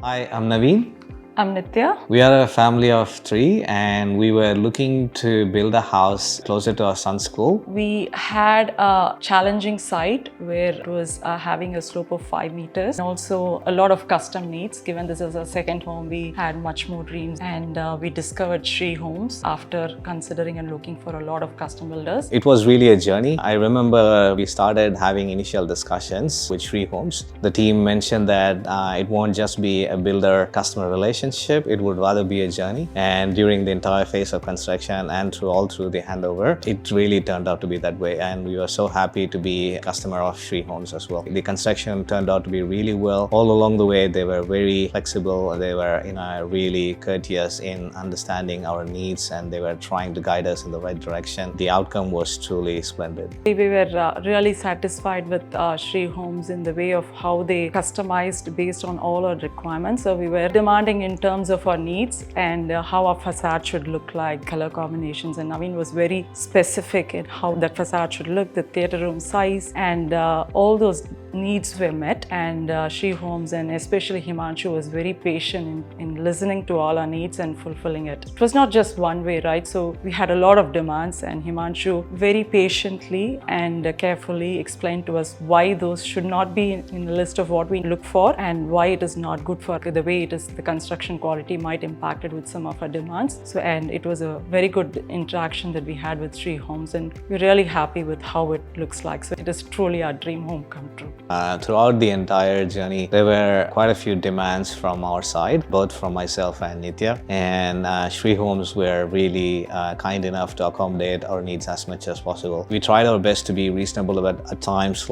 Hi, I'm Naveen. I'm Nitya. We are a family of three and we were looking to build a house closer to our son's school. We had a challenging site where it was having a slope of 5 meters and also a lot of custom needs. Given this is our second home, we had much more dreams and we discovered Shri Homes after considering and looking for a lot of custom builders. It was really a journey. I remember we started having initial discussions with Shri Homes. The team mentioned that it won't just be a builder-customer relationship, it would rather be a journey. And during the entire phase of construction and through the handover, it really turned out to be that way. And we were so happy to be a customer of Shri Homes as well. The construction turned out to be really well. All along the way, they were very flexible. They were really courteous in understanding our needs and they were trying to guide us in the right direction. The outcome was truly splendid. We were really satisfied with Shri Homes in the way of how they customized based on all our requirements. So we were demanding in terms of our needs and how our facade should look like, color combinations, and Naveen was very specific in how that facade should look, the theatre room size, and all those needs were met. And Shri Homes and especially Himanshu was very patient in listening to all our needs and fulfilling it. It was not just one way, right? So we had a lot of demands and Himanshu very patiently and carefully explained to us why those should not be in the list of what we look for and why it is not good for the way it is. The construction quality might impact it with some of our demands. So, and it was a very good interaction that we had with Shri Homes and we're really happy with how it looks like. So it is truly our dream home come true. Throughout the entire journey, there were quite a few demands from our side, both from myself and Nitya. And Shri Homes were really kind enough to accommodate our needs as much as possible. We tried our best to be reasonable, but at times,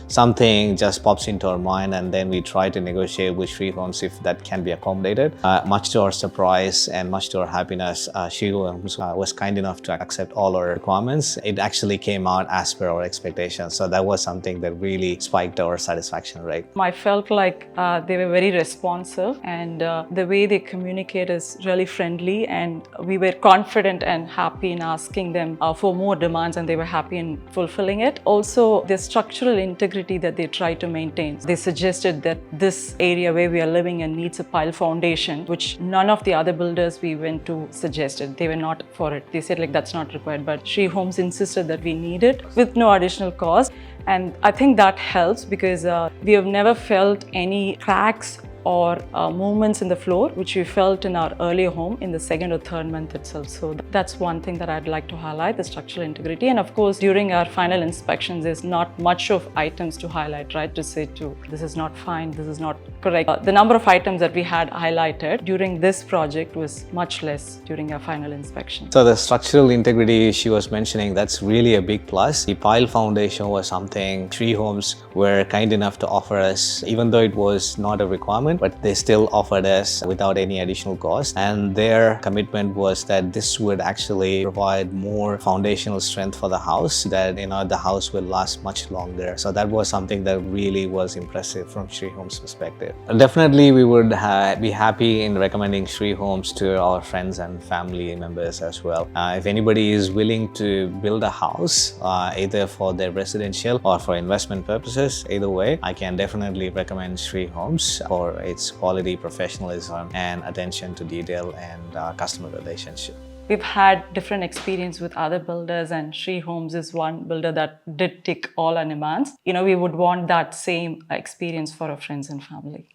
something just pops into our mind, and then we try to negotiate with Shri Homes if that can be accommodated. Much to our surprise and much to our happiness, Shri Homes was kind enough to accept all our requirements. It actually came out as per our expectations. So that was something that really spiked our satisfaction rate. I felt like they were very responsive and the way they communicate is really friendly, and we were confident and happy in asking them for more demands and they were happy in fulfilling it. Also, the structural integrity that they try to maintain. They suggested that this area where we are living in needs a pile foundation, which none of the other builders we went to suggested. They were not for it. They said that's not required, but Shri Homes insisted that we need it with no additional cost. And I think that helps because we have never felt any cracks or movements in the floor, which we felt in our earlier home in the second or third month itself. So that's one thing that I'd like to highlight, the structural integrity. And of course, during our final inspections, there's not much of items to highlight, right? To say this is not fine, this is not correct. The number of items that we had highlighted during this project was much less during our final inspection. So the structural integrity she was mentioning, that's really a big plus. The pile foundation was something Shri Homes were kind enough to offer us, even though it was not a requirement, but they still offered us without any additional cost. And their commitment was that this would actually provide more foundational strength for the house, that the house will last much longer. So that was something that really was impressive from Shri Homes' perspective. Definitely, we would be happy in recommending Shri Homes to our friends and family members as well. If anybody is willing to build a house, either for their residential or for investment purposes, either way, I can definitely recommend Shri Homes for its quality, professionalism, and attention to detail and customer relationship. We've had different experience with other builders, and Shri Homes is one builder that did tick all our demands. We would want that same experience for our friends and family.